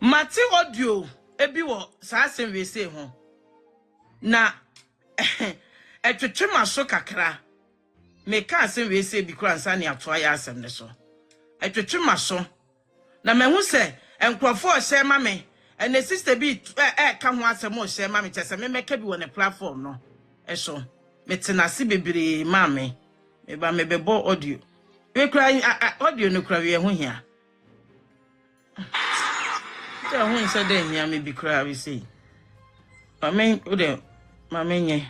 Mati audio ebi wo saa asem we say ho. Na etwetwe maso kakra. Me ka asem we say bi kura nsa ne ato ya asem ne so. Etwetwe maso. Na me hu se enkrofo o share ma me. And the sister be ka ho asem o share ma me chese me meka bi won platform no. Eso. Me tenase bebre ma me. Me ba me bebo audio. We kura audio no kura we ho hia. I won't say then, ya may be cry, we see. I mean, my main.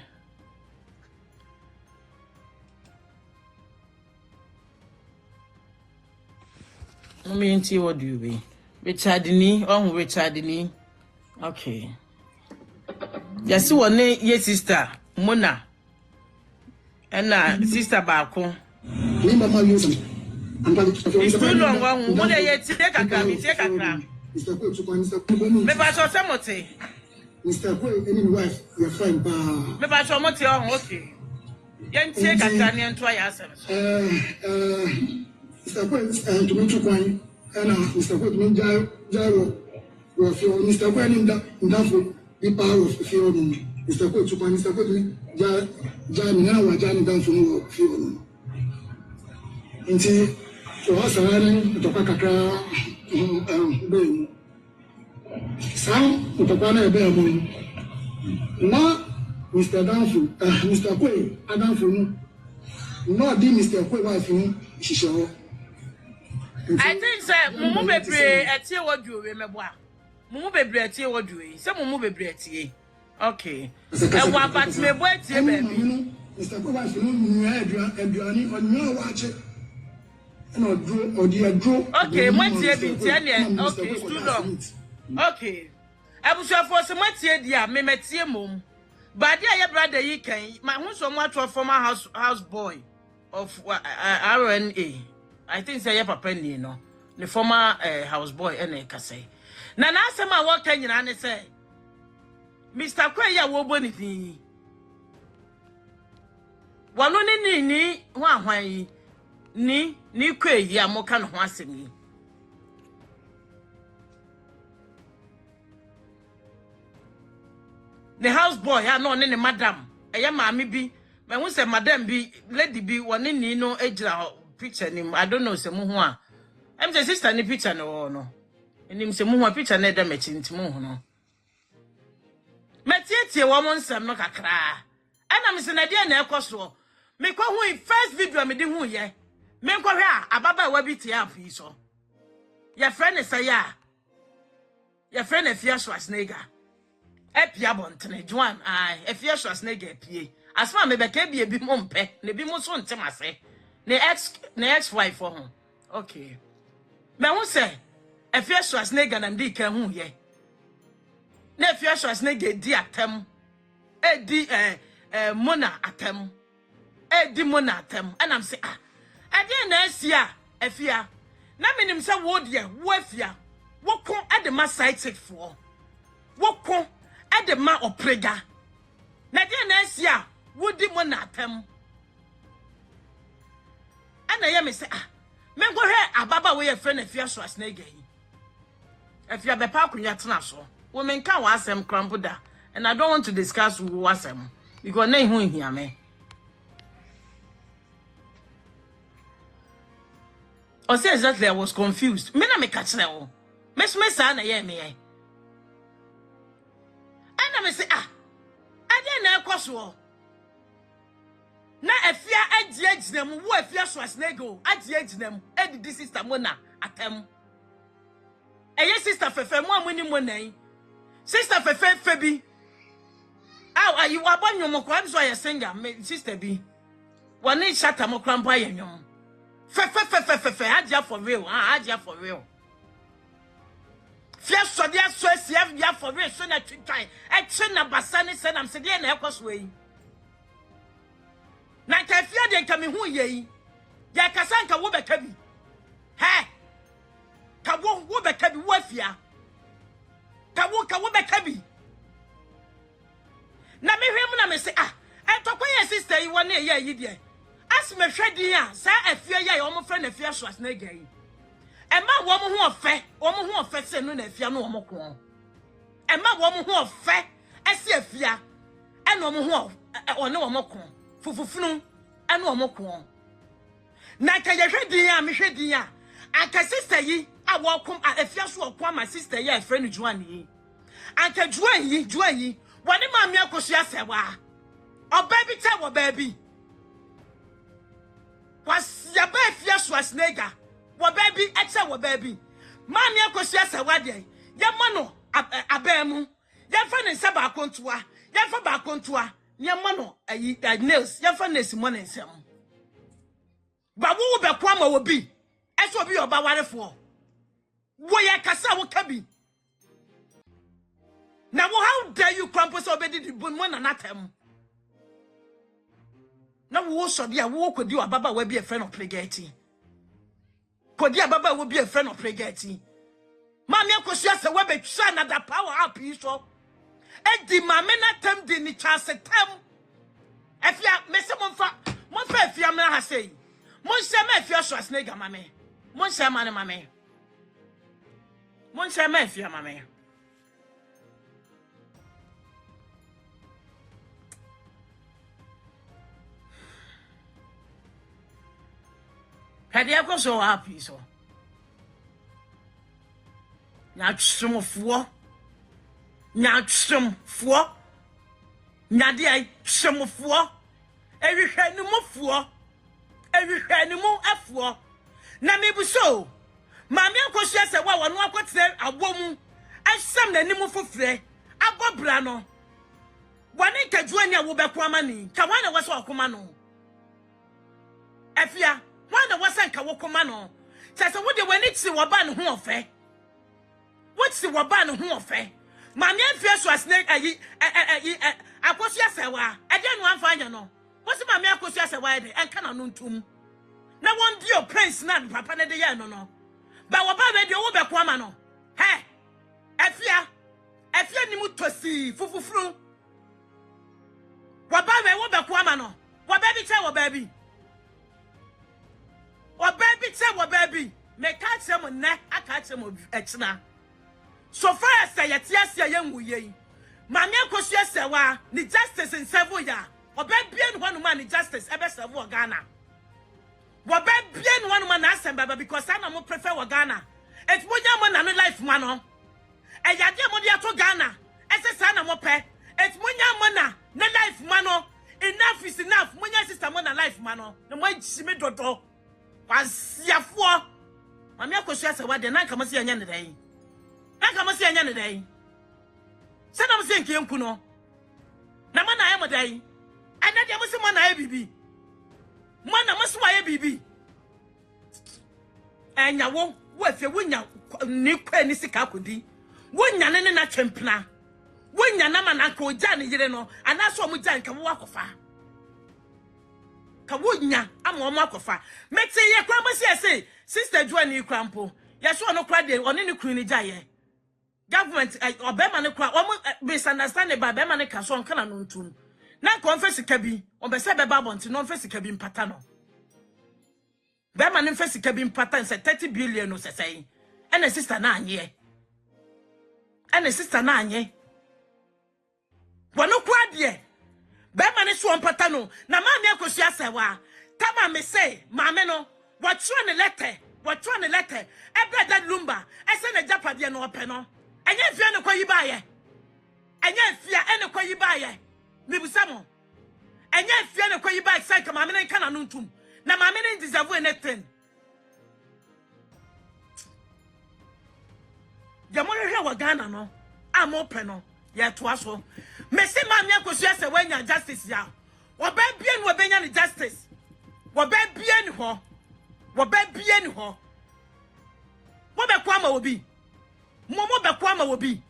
I mean, what do you be? Richard Nii, Richard Nii. Okay. Yes, one name, yes, sister, Mona. And sister Bako. It's too long, one yet, take a cram. Mr. Quaye to Mr. Quaye. Me ba so semote. Mr. Quaye, any wife, you're fine, ba. Me ba so mote on okay. Yen tie kakra ne ento ya asem. Mr. Quaye, to Mr. Quaye, and Mr. Quaye to Jairo, Mr. Quaye in that the power of the field. Mr. Quaye to Mr. Quaye to Jani, Jani down from the field. Indeed, to us, to Kakakra. Sam utapana ebe amun na Mr. Danfo Mr. Quaye Danfo no di Mr. Quaye wife ni shisho. I think say mumu bebre etie wodu we mebo a mumu bebre etie wodu we say mumu bebre etie okay e wa bat mebo etie baby Mr. Quaye wife no nua aduani onua wache. No draw or the draw. Okay, Matie Bintiane. Okay, it's too long. Okay. I was your for some Matie dear, me metie mum. But dear your brother ye can my who's so much of former house boy of RNA. I think say your papa ni no. The former house boy and can say. Na na say my work can you say. Mr. Quaye wo boni. Wano ni hwan Nii Quaye ya moka no ho asem yi. The house boy ya no ne madam. Eye maami bi. Me hu se madam bi lady bi woni ni no egira picture nim. I don't know se mu ho a. Em say sister ni picture no no. Enim se mu ho picture na da mechi ntimu ho no. Metietie wo mo nsem no kakra. Ana me se na dia na ekoso. Me kwa hu first video me di hu ye. Men kwa hwa ababa wa bi tie afi so your friend is ya your friend Afia Schwar epia bontene Joan Afia Schwar pie asma me beka bi ebi mo mpe ne bi mo so ntemase ne ex wife for him okay me hu se Afia Schwar na ndi ka hu ye na Afia Schwar di atem edi Mona atem edi Mona atem and am say ade na asia Afia na minim se wo de wo Afia wo kon ade ma side for wo kon ade ma oprega na de na asia wo di mo na atem ana ye me se me go hwe ababa we ye friend Afia Schwar yi Afia be pa akunya tena so wo me nka wa asem krambuda and I don't want to discuss wo asem because na hu hia me. I said exactly I was confused. Me na me catch na o. Me sa na ye me ye. Ana me say ade na ekoso. Na Afia agina mu wo Afia Schwar go. Agina mu edidi sister Mona atem. Eye sister fefe mu amuni Mona. Sister fefe bi. Aw you abonyo mo kwa so ye singer me sister bi. Woni shata mo krampa ye nwom. Fe, Adia for real, Adia for real. Fia so dia so CF dia for real, so na twitwan. E twe na basane se nam se dia na ekoso yi. Na ka fia de nka me hu ye yi. Ya kasa nka wo beka bi. He. Ka wo beka bi wo Afia. Ka wo beka bi. Na me hwem na me se etokwa ye sister yi wona ye yi de. As me hwedi a sa Afia ya omo friend Afia Schwar yi Emma woman who affair, woman who affects no Afia no more. Emma woman who affair, Afia, and no more or no more. Fufufunu, and no more. Naka ya Michedia, and ka sister ye, I welcome at Afia Schwar, my sister, ye, friend Joanny. And ka join ye, one of my Akosua Serwaa. Oh, baby, tell baby. Was your baby Afia Schwar wa baby, echa wa baby. Mami Akosua Serwaa de. Ya mano abemu. Ya fa ne nsa ba kontoa. Ya fa ba kontoa. Ya mano nails. Ya fa nails mo ne nsem. Ba wo be kwa ma obi. Eso obi oba warefo. Wo ya kasa wo kabi. Now how dare you crampus obedi di bonmo na natem. Now wo so dia wo kodi ababa we be a friend of plegati. Kodi ababa will be a friend of pregati. Mami Akosua Serwaa be twa na da power up yi so. E di mame na tem di ni chance tem. Afia me se monfa Afia me ha sei. Mon se me Afia Schwar mame. Mon se ma ne mame. Mon se me Afia mame. Hadi Akosua happy so. Nya tsumfo. Nya tsumfo. Nya de tsumfo. Ehwehwanimofo. Ehwehwanimu afo. Na mebuso. Mami Akosua Serwaa wonu akotre abomu. Asam nanim fofre. Abobra no. Wani kajuani a wo beko amani. Ka wana waso akoma no. Afia Wanda wasanka wokoma no. Sasa wode wani tsi woba ne ho ofe. Wotsi woba ne ho ofe. Mami Afia Schwar Akosua Serwaa. Ade no amfa anya no. Wosi mami Akosua Serwaa de enka na no ntum. Na won di o prince na papa ne de ye no no. Ba woba be de wo be ko ama no. He. Afia ni mu tosi fufufuru. Woba be wo be ko ama no. Woba bi che woba bi. Wa baby me catch them ne catch them echna so far as say yetia yenwu ye mami Akosua Serwaa ni justice in several ya obebie no hanu man ni justice ebe serve Ghana obebie no hanu man na asem because I no prefer Ghana et monya mo na no life man no e yade mo dia to Ghana ese sa na mo pe et monya mo na life man no enough is enough monya sister mo na life man no mo jimi dodo Wasiafo. Mami Akosua Serwaa de na kama se anya ne dai. Na kama se anya ne dai. Se na mo se nke nku no. Na ma na aye mo dai. Ana de mo se mo na aye bibi. Mo na mo se wa aye bibi. Anya wo afie wonya ni kwa ni sika akodi. Wonya ne na twempena. Wonya na ma na ka oja ne yire no. Ana so mo ja nka wo akofa. Wonya ama omo akofa meti ye kwa masi ese sister Joanny krampo ye so no kra de oni ne kunu ni jaye government obema ne kra omo misunderstand ba bema ne kaso nka na no ntum na confess ka bi obese beba bonti no confess ka bi mpata no bema ne confess ka bi mpata se 30 billion no sesei ene sister na anye wono kwa de Bema ne so mpata no na mami Akosua Serwaa kama me say mame no watro ne letter ebe Daddyy Lumba ese ne japade no ope no enye fia ne kwayi baaye me busamo enye fia ne kwayi baaye sai kama mame ne kana no ntum na mame ne deserve anything Jamo hwe wa Ghana no am ope no ye to aso me se mami Akosua Serwaa nya justice ya oba bia no obenya ni justice oba bia ni ho wo be kwa ma obi mo be kwa ma obi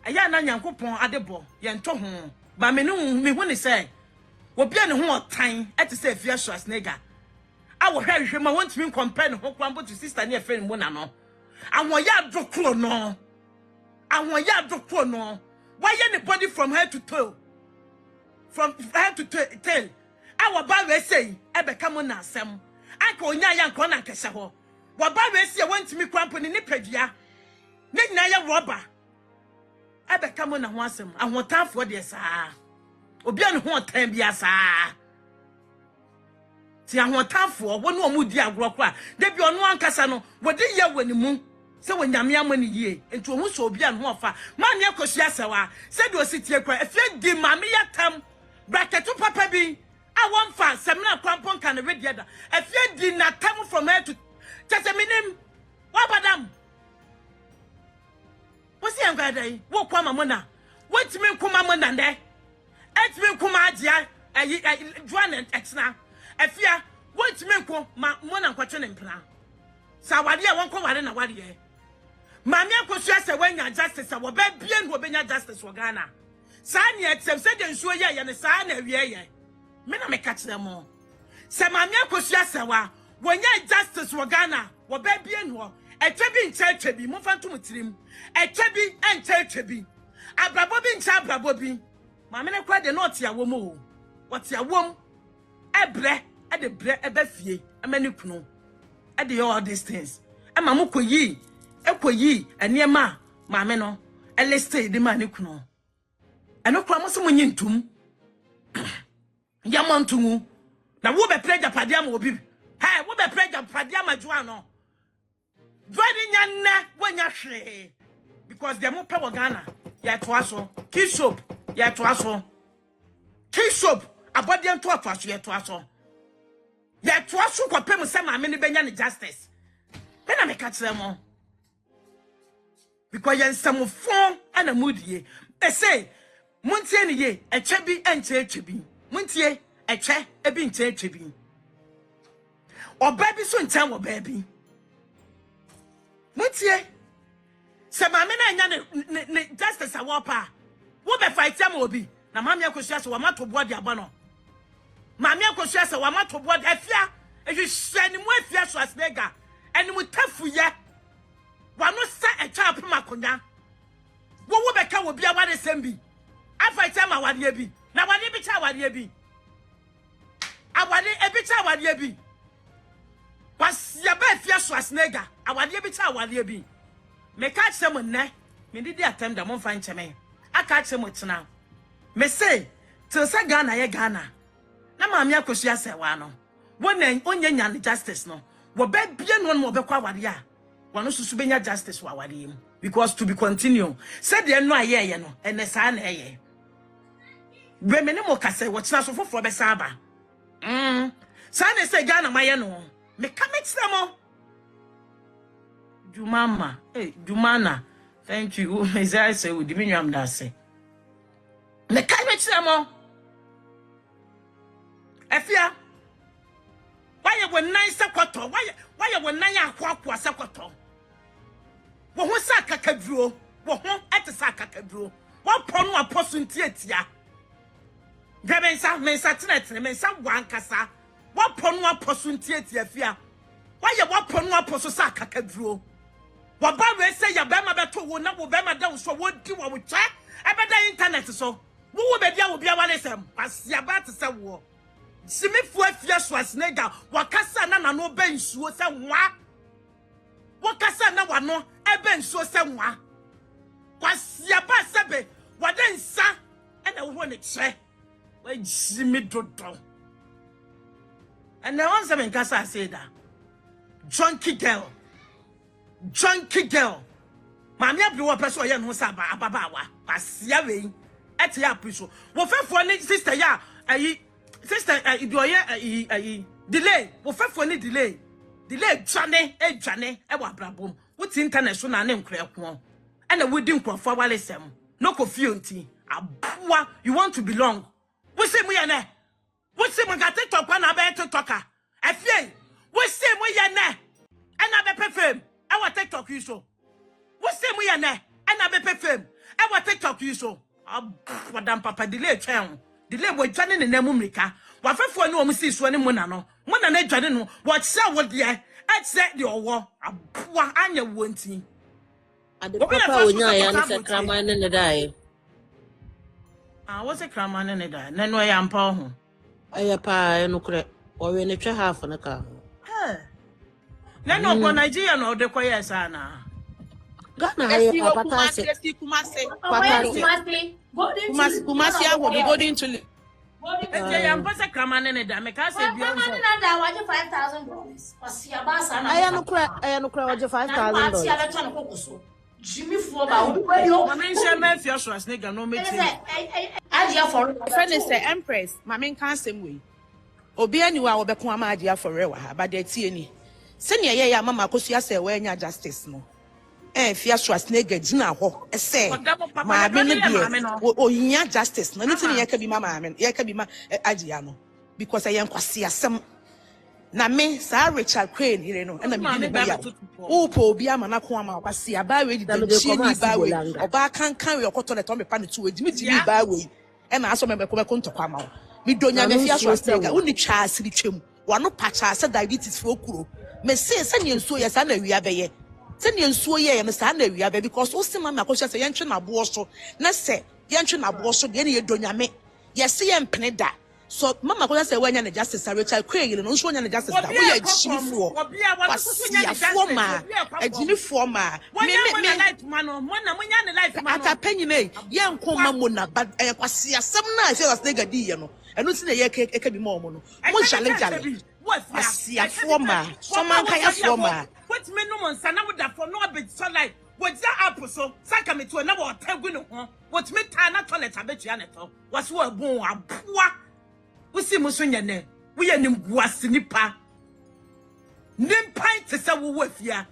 aya na Nyankopon adebo ye nto ho ba me no me hu ni say obi ne ho otan ete say Afia Schwar awo hwehwe ma want me compare ne ho kwambo to sister ne friend mo na no awon ya dokro no why anybody from head to toe tail our Bible say ebe come na asem ka onya ya nko na nkese ho wo ba we sie wantimi kwampo ni padua ne nyina ya roba abeka mo na ho asem ahotafo de saa obi an ho tan bia saa ti ahotafo wo no mu di agro kwa de bi ono ankasa no wodi ye wani mu se wonyame amani yie enti ohun so obi an ho ofa ma ne Akosua Serwaa se de ositie kwa afie di mame ya tam braketu papa bi I want fast. Semina kwampon can read the other. If you did not come from here to Tasaminim, what about them? What's the young guy? What Kwama Mona? What's me Kumamon there? It's me Kumadia, Juan and Exna. If you what's me Mona Quatron and Plan. Sawadia won't come out in a warrior. Mamma Akosua Serwaa justice, our baby and Wobena justice for Ghana. Sanya, said and sure, and the sign of ye. Me na me catch them all. Se mame Akosua Serwaa, when ya justice for Ghana, wo baby and wo, e trebi nche bi, mo fanto mutirim. E trebi enche bi. Abrabobi nche abrabobi. Mame na kwa de not ya wo mo. What ya wom? Ebre, e de bre ebe fie, amani kunu. E de all these things. E mamu koyi, eniema, mame no, e leste de mani kunu. E no kwa mo so munyi ntum. Yamantu na wo be preja padia ma obi hey wo be preja padia ma juan no dwadi nyanna wonya hwe because dem mo pe wo Ghana ya to aso kishop ya to aso kishop abodian to aso ya to aso kwapem se ma me ne benya ne justice me na me ka kire mo because yen samofon ana mudie e say muntie ne ye eche bi enche bi Muntie eche ebi nche bi. Oba bi so nchen wo ba bi. Muntie se mame na nya ne justice awopa. Wo be fight am obi. Na mame Akosua Serwaa mato boa de aba no. Mame Akosua Serwaa mato boa de afia. Ehwe ni mu afia so asnega. Eni mu tafu ye. Wano sa echa apema konya. Wo be ka wo bia wade sembi. Afight am awade bi. Na wade bi cha wade bi. Awade ebi cha wade bi. Was ya ba fia so asnega. Awade bi cha wade bi. Me ka che mo ne. Me didi atem da mo fa nche me. Aka che mo tena. Me say till sa Ghana ye Ghana. Na mame Akosua Serwaa no. Wona onye nya justice no. Wo ba bia no mo be kwa wade a. Wano susu benya justice wa wade yim. Because to be continue. Said the no aye no. Ene sa na eye. Women mo kase wotina so foforo be saba. Sana say Ghana maye no. Me kameti them Jumama. Hey, Jumana. Thank you. Mezai say we diminu am da say. Me kameti them Afia. Why you were nice sakwato? Why you were nanya akwa sakwato? Wo ho saka kaduro. Wo ho ete saka kaduro. Wo ponu aposu ntiatia. Gabensa mensa tinetine mensa wankasa waponu aposo ntieti afia waye waponu aposo sa kakaduro waba we say ya bema beto wo na wo bema da so wo di wo cha ebeda internet so wo be dia wo bia wale sem asia ba te se wo simifu afia so asnega wakasa na no be nsuo se nwa wakasa na wano ebe nsuo se nwa kwasia ba sebe wade nsa ena wo ne che why Jimmy Dodo? And now once I'm in Casa, I say that junkie girl. Mammy, I blew up a so young who's about Ababawa, Pasiawe, at ya puso. Well, for any sister, ya, sister, delay, well, for any delay, Johnny, Ewa Brabum, what's international name, Crackwon, and a wooden crop for Wallesem, no confusion. You want to belong. We say we are we say we got to talk one about to talker. I feel we say we are and I be perfume. I want to talk you so. We say we are and I be perfume. I want to talk you so. Madam Papa delay town. Delay we joining in the Mumrika. What for no see so any monano. One and I join no. What say what the I said the war. And you won't see. And the papa will not answer Kraman in the die. I was a craman in it. Then I am poor. I pa no cre or in a half on a car. No go Nigeria no de Quaye sana. Ghana hayo apatase. Kumasi I will be going to I'm pasa kramane ne da me ka say bi on so. $5,000. Aya no kra waje $5,000. Jimmy for about Mama share me Afia Schwar nigga no meeting. Adia for friend is the Empress. Mama can same way. Obi anywhere will be kwama adia for rewa, but they tie ni. Senior ye ya mama Akosua Serwaa nya justice no. Afia Schwar nigga jina ho. Ese. Ma me no die. O nya justice no. Nti ye ka bi mama amen. Ye ka bi ma adia no. Because I am kwase asem. Na me sa Richard Quaye here no. Na me bi ya. O po obi ama na ko ama kwase aba we di chi ni ba we. Oba kan we okoto le to me pa ne tu we di ba we. E na aso me be ko ntokwa ma. Me donya me Afia Schwar uni twa asiri twem wano pacha se diabetes fo kuro me se ne nsuo ye sa na wia beye se ne nsuo ye ne sa na wia be because o se mama Akosua se yentwe na bo so na se yentwe na bo so de ne ye donya me ye se ye mpene da so mama Akosua se wanya na justice Richard Quaye no nso wanya na justice da wo ye chimifo kwasiafo ma ajinifo ma me life man no na munya ne life man atapanyine ye nkoma mo na ba kwasiasem na Afia Schwar di ye no enu si na ye eka bi mo no mo challenge asiafo ma soman kan afo ma what me no mon sana wo da for no be so like what that up so saka me to na wo tagu no ho what me ta na toilet abetua ne to was wo bon aboa wo si mo so nya ne wo ye nim buase nipa nimpan te se wo wafia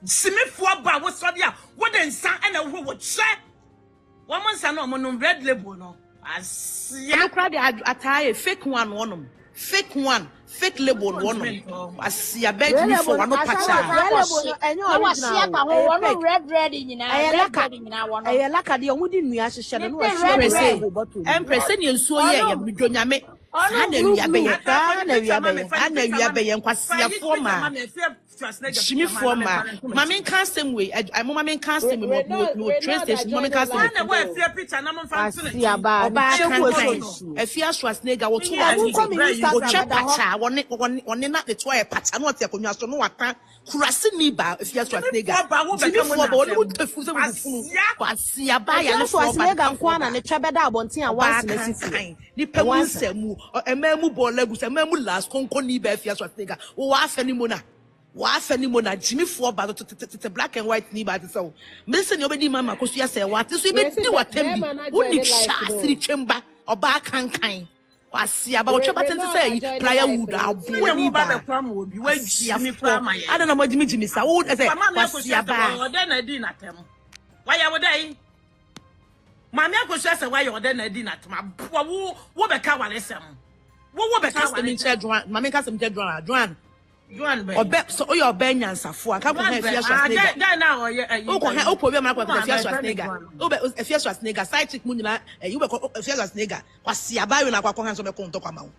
simifo ba wo so dia wo de nsa na wo wo che wo mo nsa no mo no red label no Asia crowd attire fake one fake label one Asia beg me for one pacha red in I like the omudi nua hye no wa Empress ni nsuo ye me donyame ana wia be ye nkwasia forma Jimmy forma mama can same way I mama can same way no train station mama can same na we fear picture na mfa Asia ba Afia Schwar wo to wo chepacha woni na the toy pacha no te akonwa so no waka kurase ni ba Afia Schwar Jimmy forma woni wo tefu se wo funu Asia ba ya so Schwar nkwa na ne twebeda abonten a wansi na sifu ni pe mu nsemu ememu bolagu ememu last konko ni ba Afia Schwar wo afani mona Jimmy for ba to black and white ni ba so me se ni obedi mama Akosua Serwaa so be di watem bi woni twa asiri twemba oba kankan Asia ba wo tweba tente say prayer wood abo ni ba be kwa mo obi wa Jimmy for ma ye ada na mo Jimmy sa wo say Asia ba oda na di na tem wa ya wo dai mama Akosua Serwaa ye oda na di na tem wo be ka wale sem wo be ka wale sem mama ka sem Joan Joan obe so o your ben nyansafo aka ko Afia Schwar dan na o ye o ko o ko bi ma ko Afia Schwar o be Afia Schwar side chick mu nyina you be Afia Schwar kwasi abawe na kwakọ hanso be ko ntọ kwama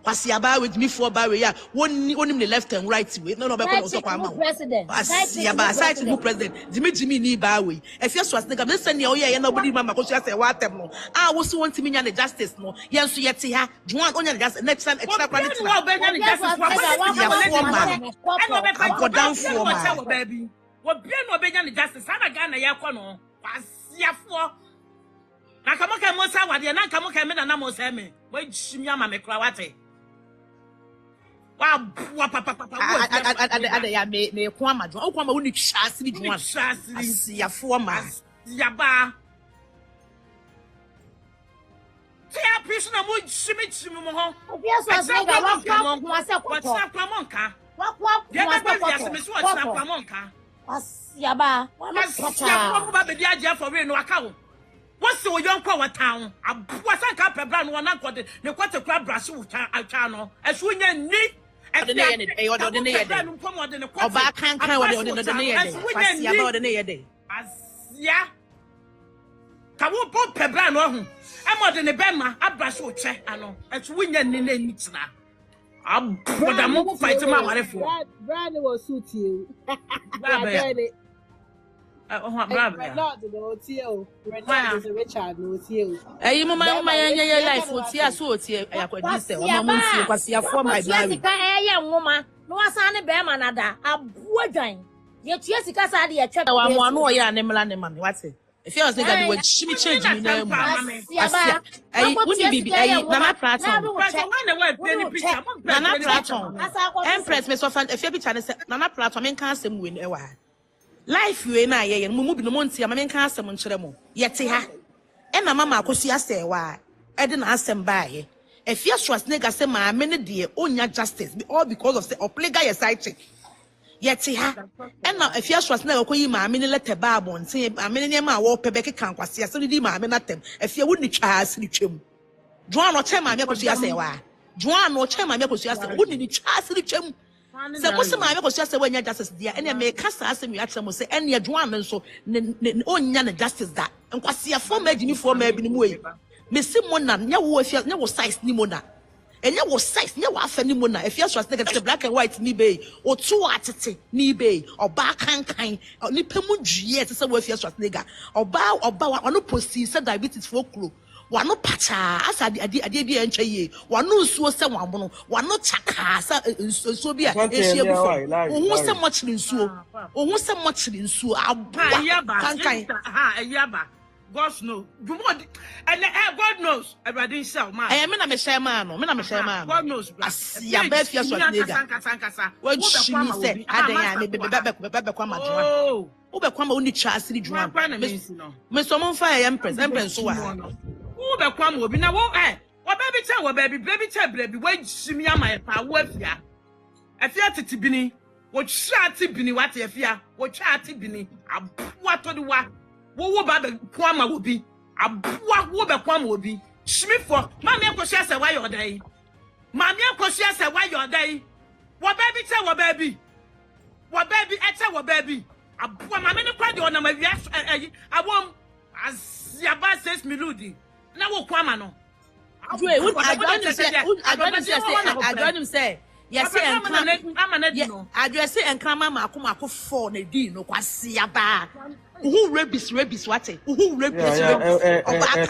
kwasi abawe Jimmy for bawe ya wonim the left and right way no be ko ntọ kwama kwasi abawe side chick mu president Jimmy ni bawe Afia Schwar me se ne o ye na obodi mama Akosua Serwaa atem no a wo so wonti nya the justice no ye nso ye te ha Joan onya the justice next time extra quality wa be nya the justice go down for ma baby wo bia no be nya the justice ana ga na ye kọ no kwasiafo na kamoka mo sa wade na kamoka me na mo sa me wa jimi ama me kra wate wa papa ade ya me ko amajo o ko ama woni twa asiri Joan asiafo ma ya ba tia pisu na mo jimi mo ho Afia Schwar wa se wa sa kwa monka wa Asia ba wa pacha ba be dia je for we no aka wo what's the young kwa town was a cap brand one uncle the quarter crab brush with a channel as we need oba kan Asia kawo bo pebra no hu e de ne bema abrash wo che ano as we ni na nitina aboda mo fight ma warefo brand was suit you mama ya life otia so otia ayakwadi se mama muntie kwasia for my baby sika eye nwoma no asane be ma nada abuo dwan ye tua sika sa de ye twa wa mo anu oya ne mla ne mame wate if you was nigga the way shimi change me na mu asia ai woni bibi ai nana platon nana platon empress me so fan if you picture say nana platon men kan asem we wa life we na ye mu bi no montia ma men kan asem nkyere mo ye te ha e na mama Akosua Serwaa e de na asem baaye Afia Schwar nigga say ma me ne de onya justice all because of say oplega ye side chick yeti ha na Afia Schwar na ko yi ma me ne letter ba bonten ma me ne ma wo pebe ke kan kwase ase di ma me na tem Afia woni twa ase ni twem Joan no che ma me Akosua Serwaa Joan no che ma me Akosua Serwaa woni ni twa ase ni twem se ko se ma me Akosua Serwaa nya justice dia ene me kasa ase mi akyem se ene Joan nso onya na justice da nkwase afo ma gini fo ma bi ni mu yi me se mo na nya wo Afia nya wo size ni mo na enya wo size nya wo afa ni mo na Afia Schwar nigga black and white ni be otu atete ni be oba kankan ni pemu dwie te se wo Afia Schwar nigga oba wa no posti se diabetes for kuro wa no pacha asa ade bi enche ye wa no nsuo se wa mono wa no chaka sa nsuo bi a ehie bu fo ohun se mo chiri nsuo aba kankan ayaba God knows. And God knows. Everybody shall man. I am in a share man. God knows. Asia Afia Schwar nigga. What she said, I be kwama Joan. Ube kwama uni chasi di Joan. Me so mon fire empress so wa. Ube kwama obi na wo baby tell baby we shimi ama pa wo Afia titi bini. Wo twa ti bini what Afia. Wo twa ti bini. Aboa to the wa. Wo ba be kwama obi aboa wo be kwama obi shimifo mama Akosua Serwaa your day mama Akosua Serwaa your day wo baby tell wo baby ete wo baby aboa mama ne kwade ona ma wia awom asiaba 6 miludi na wo kwama no adwanim say yes address enkrama mako 4 na di no kwasiaba who rabies what who rabies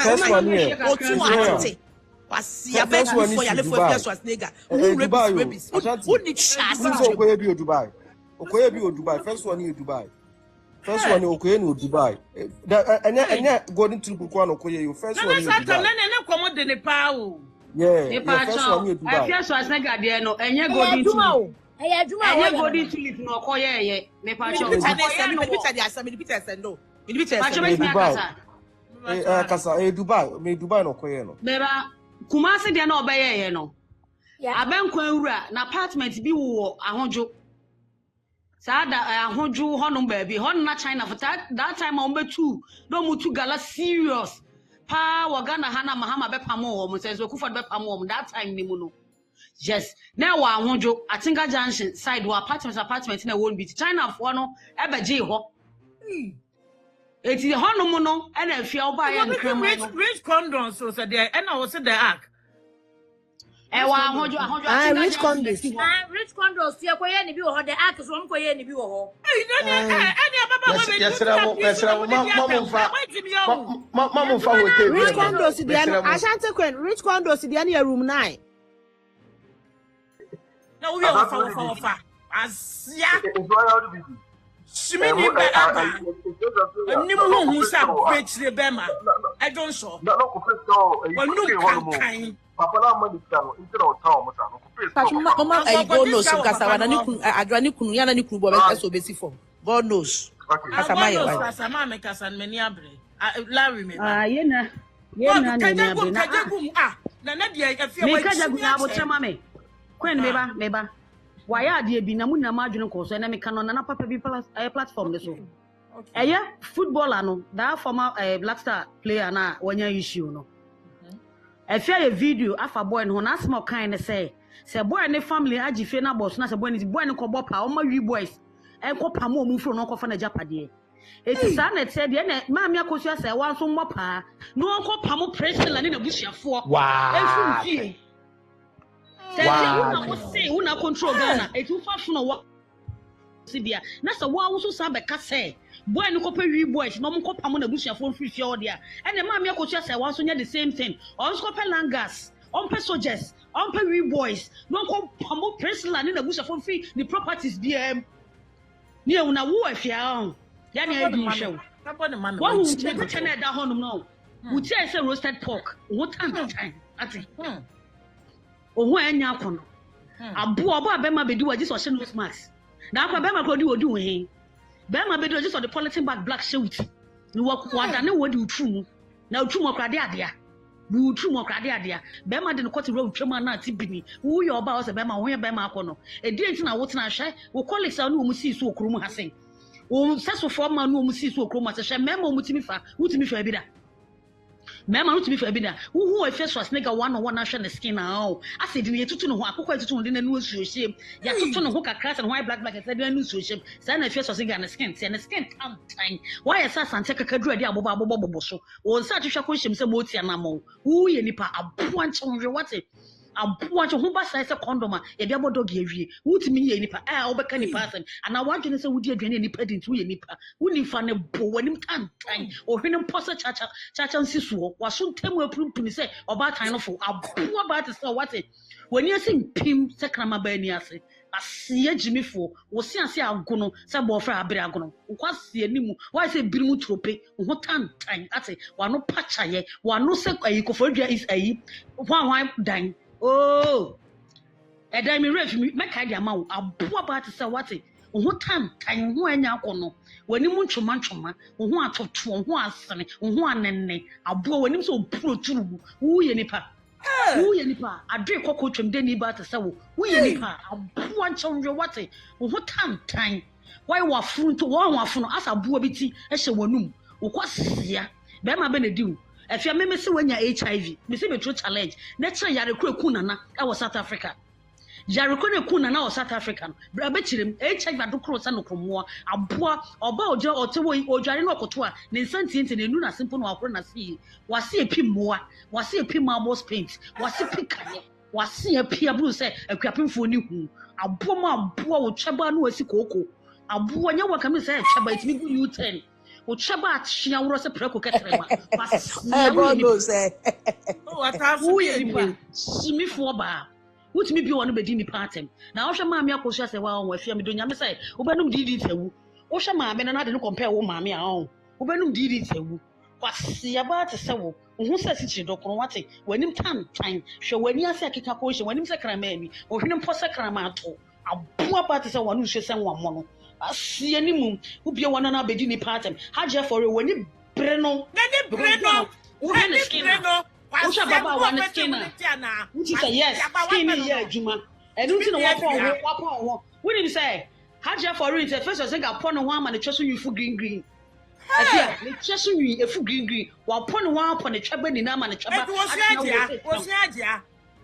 first one here was ya best for ya le for Afia Schwar nigga who rabies who need chance Okoye bi Dubai first one here Dubai Okoye no Dubai enya golden triple kwa no Okoye you first one here Dubai na komo de ne pa o yeah first one here Dubai Afia Schwar nigga de no enya golden triple enya golden tulip no Okoye ye me pa cho Dubai no Okoye no beba Kumasi de na obeye ye no abenkwan wura na apartment bi wo ahonjo sada ahonjo honum baby hon na China for that time on betu do mutu gala serious pa wagana hana mahama be pamo wo msenso kufa be pamo wo that time ni mu no yes na wa ahonjo Atinga Junction side wa apartment na won bi China for no ebeje ho eti honum no e na Afia oba ya nkrama no rich condoms so say there and I was the ark wa ahonjo rich condoms rich condos tie koye ni bi wo ho the ark so mkoye ni bi wo ho Mama hotel rich condos dia Ashanti Queen rich condos dia na room 9 na we are asia shimi ni be aba ni mu hu sa betire be ma I don't so no ko festo kan papa na mani tano intro town mo tano ko festo mama ai God knows kasawa na ni kunu adwa ni kunu ya na ni kunu bo be so be si for God knows asama ye wa asama me kasan mani abre Larry me ye na ni abre na dia Afia me kaja guna bo chama me Queen meba waya de bi na mu na madwene ko so na me kan na papa bi platform so eye footballer no that former Black Star player na wanya issue no Afia ye video afa boy no na small kind say boy ne family agife na boss na say boy ne ko bopa o ma wi boys en ko pam o mu fro no ko fa na japade eti sa na te de na maami Akosua Serwaa so mopa no ko pam pressure la ne na busuafo wow fie una control Ghana eti ufa funa wa sibia na so wa wo so sa be ka say boy no ko pe boys no mo ko pam na busuafo free fie ode a ene ma me Akosua Serwaa so nya the same thing on ko pe langas on pe soldiers on pe boys no ko pam president na busuafo free the properties BM ni e una wo afia on ya na edi hwew wa hu te pe na da honum no wo tie say roasted pork wo tan ati o ho anya kono abo obo abema bedi wa just o nose mask na akwa bema ko di odi wo he bema bedi just on the polythene bag black shirt ni wa kwada ne wodi utru na utru mo krade ade a bu utru mo krade ade a bema de no kwati ro twema na ati bini wo ye oba o se bema wo ye bema akono e di enti na wo tena hwe wo colleagues a no mu si so okuru mu hasen wo sesofo ma no mu si so okuru mu hwe mema o mu timi fa wo timi fa bi da mema no timi fa bi da wo hu Afia Schwar nigga one on one na hwe ne skin na o ase di ne tutu no ho akokwa tutu no de na no asuohye ya tutu no ho kakra se no white black se de na asuohye se na Afia Schwar nigga na skin se na skin tam tan why esa sante kakadura de abobo so wo nsa twehwa ko hyem se mo tia na mo wo ye nipa abo anchonwe wate abo ancho ho ba sai se condom a ye de abodo ge awie wo timi ye nipa wo beka nipa asem ana wadwene se wodi adwane nipa di nti wo ye nipa wo nifa ne bo wanim tan o hwene mposa chacha nsisuo waso ntemu apumpuni se oba tan no fo abo ba te se wate wani asim pim se krama ba ni ase asiye jimifo wo si ase agono se bo fra abere agono kwase animu why say birimu trope ho tan ate wano pachaye wano se ayikofodua is ayi hwan dan oh edan mi ref meka dia ma wo aboa ba te se wate ho tan ho anya akono wani mu ntwoma ho atoto ho asene ho anenne aboa wani so opuro turubu wo ye nipa adwe kokko twem de ni ba te se wo ye nipa aboa nchonwe wate ho tan why wa frunto wo afunu asa aboa biti ehye wanum wo kwasia be ma be na diu Afia me se wanya HIV me se betro challenge na kire yare ko eku nana e wo South Africa yare ko na eku nana wo South Africa no bra be kirem HIV adokro sa no kromoa aboa oba ojo otewo odware no okoto a ne nsantiente na enu na simple no akoro na se wase epi moa wase epi marbles paint wase pikane wase epi abru se akuapemfo ni hu aboa ma aboa wo tweba no wasi koko aboa nya wakame se tweba itimi gu U10 o chaba atshia woro se preko ketrema God knows what have you simifo ba wutimi bi wonu bedi ni patem na wo hwe maame Akosua Serwaa won Afia me do nyame sai obenum didi tawu wo hwe maame na de no compare wo maame a on obenum didi tawu kwasia ba te se wo hu se sichi dokoro wate wanim tan hwe wani ase akeka ko hwe wanim se krama ami o hwenem po se krama ato aboa ba te se wonu hwe se nwa mo asia ni mum ubie wana na bedi ni patem haje for wani breno wo he skin no wo sha baba wana skin na uti say yes skin ye adwuma enu ti no wapon ho we need say haje for it first say ga pon ho ama ne tweso yifu green afia ne tweso yi efu green wapon ho apon ne twaba ni na ama ne twaba osia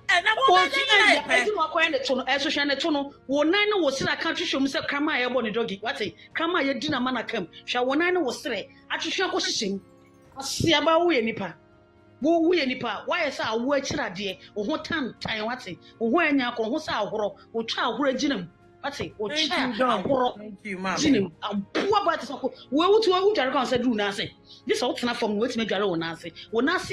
na wo ti no akoye ne to no eso hwe ne to no wo nan no wo sira ka twehwem se krama ye bo ne dogi wate krama ye di na mana kam hwa wo nan no wo sire atwehwe ko hyehyem asia ba wo ye nipa wa ye sa awo akirade wo ho tan wate wo ho anya ko ho sa ahoro wo twa ahoro ginam wate wo twa ahoro ginam aboa ba te so wo wutu wo dware kan sa du na ase this all tena from wo ti me dware wo na ase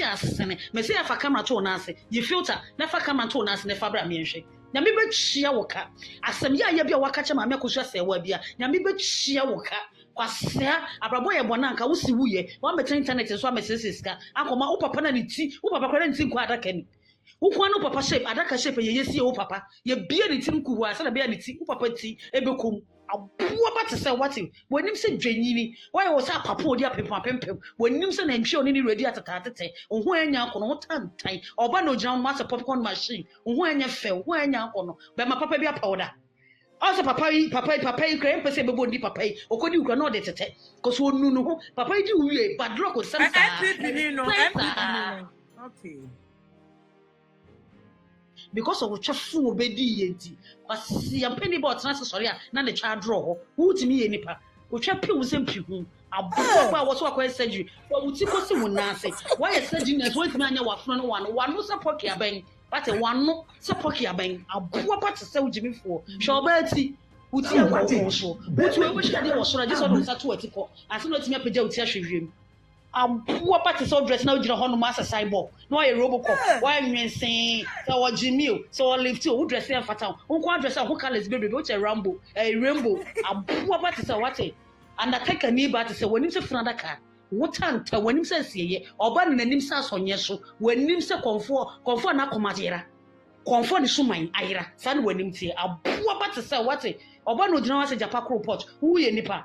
asene me se afa camera to na ase ye filter na fa camera to na ase na fa bra me nhwe nya me be chia wo ka asem ya bia waka che ma me Akosua Serwaa bia nya me be chia wo ka kwasea abrabo ye bona nka wo si wuye wa meta internet so amesesesika akoma wo papa na ne ti wo papa kwara nti kwa adaka ni wo kwa no papa shape adaka shape ye yesi wo papa ye bia ne ti nku asa na bia ne ti wo papa ti ebekom aboa ba te se wate wonim se dwanyini wa ye wo sa papa odi apempa pempem wonim se na nhwe oni ni ready atatatete wo ho anya akono wo tantan oba no gina ma se popcorn machine wo ho anya fe wo anya akono be ma papa bia powder also papa krem pese bebo ndi papa okodi ukra no de tete cause wonu no ho papa di uwie badro ko samsa okay because of chafu obedi yenti kwasi ampeni bo tena sorry na ne twa draw ho wutimi ye nipa otwa pe wo sempi hu aboa ba wo so akwa surgery wo wuti ko si wonase why surgery na so wutimi anya wafno no wano support aban but wano support aban aboa ba te se ujimifo shobati Uti and Quaye. But we wish that there was just on the Satuatico, and so let me up a jail tear. Poor party so dressed now, you know, on master cyborg. No, a robocop. Why you saying, so Jimmy, so I live too, who dress there for town, who can't dress up, who colors baby, which a rambo, a rainbow, a poor party so what it. And I take a knee bat to say, when you say another car, what time when you say, ye, or ban the name sass on yes, when you say comfort na comatera. Comfort the sumain, Ira, son when him say, a poor party so what it, or ban would not say Japacro pot, who ye nipper.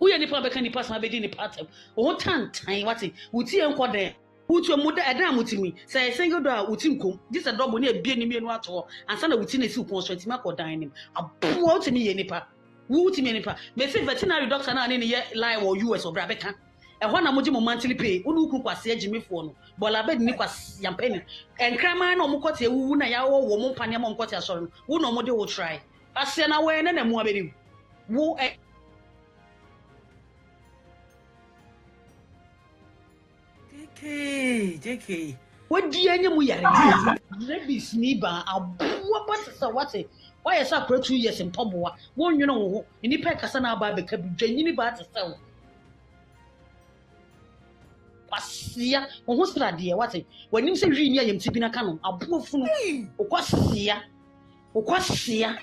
Who any public any person have been in the party? What time, what it? Would see uncle there? Who to a mother a damn with me? Say a single door would him. This a double near being me and what all, and son of within a soup on straight mark or dining. A poor to me any pa. Who to me any pa. May say veterinary doctor now in a year lie or US or Brabeca. And one amount monthly pay, who could say Jimmy Phone, but I bet Nipas Yampeni. And Crama no Mocote, who na ya or woman Panamon Cotta son, who no more will try. I send away and then more baby. Who JK. What do you know? Rabies, Niba, a what it? Why is up for 2 years in Toboa? One, you know, in the Pekasana Baby can be genuinely bad to sell. Pasia, what's the idea? What it? When you say Rina, I'm tipping a cannon, a poor fool. Oquasia, Oquasia.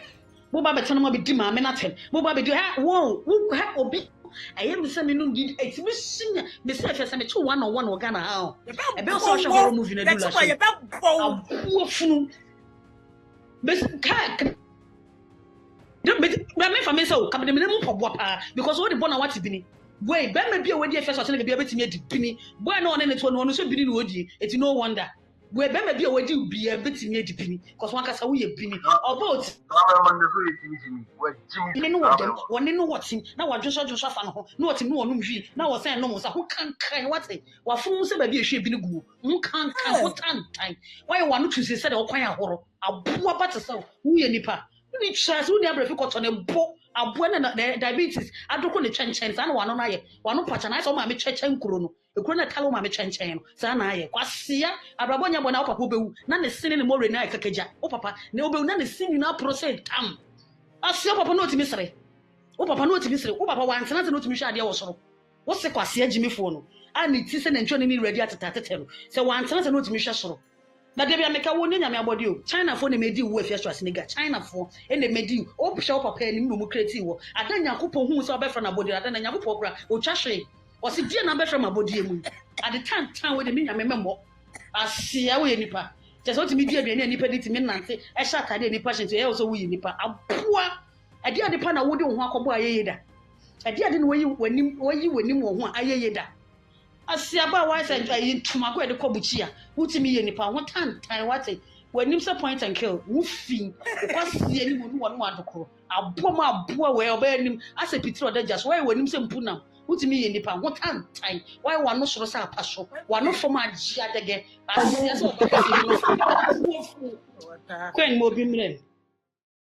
Boba Betanama be Dima, Menatin. Boba be do have whoa, who have obi. I am the same in the exhibition. Besides, I am 2 1-on-1 or Ghana. How? A bell social horror movie in a That's why about poor fool. But cat. Don't be for me so. Come the minimum for what? Because what the bonnet what is been. Wait, Ben may be a way the first person to be able to make the penny. Why no one in it one should be in Woody? It's no wonder. Where Ben may be a way to be a bit in the penny. Because one can say we a penny. Or both. You know what? One know what's him. Now I just fan. No, what's him. No one. Now I say no more. Who can't cry? What's it? What fools say baby she been good. Who can't cry? What time? Why one to say said or Quaye horror? A poor butter so. Who ye nipa? You need chance. Who never got on a boat. A buena diabetes. I don't want to change. I don't want to. One patronize on my church and chrono. The corner calo my change. Sana, Quasia, a Rabonia Bona Papa, none is singing more than I caja. Oh, Papa, no, none is singing now process. I see Papa no to mystery. Oh, Papa no to mystery. Oh, Papa wants not to know to me. Also, what's the Quasia Jimmy phone? I need to send and joining ready at the Tatel. So one tells a note to me. Now, they make a warning about you. China for the made you with your trust nigger. China for and they made you open shop of penny no creative. I don't know who saw better from a body. I don't know program or Chashay or see dear number from a body. At the time with the mean, I remember. I see away nipa. Just what to me, dear, any penny to me, Nancy. I shot at any passion to also we nipa. A poor. I dear the pan I wouldn't walk about Yeda. I didn't when you when you want Ayeda. I see about why I said to my great Kobuchia, who to me any pound 1 time, what it when you point and kill, woofing, what's the anyone who want to call. I'll poor my poor way obeying him as a picture of just why when him some punam, who to me any pound 1 time, why one no sort of passion, one no for my jet again. I see as well. Queen Mobile.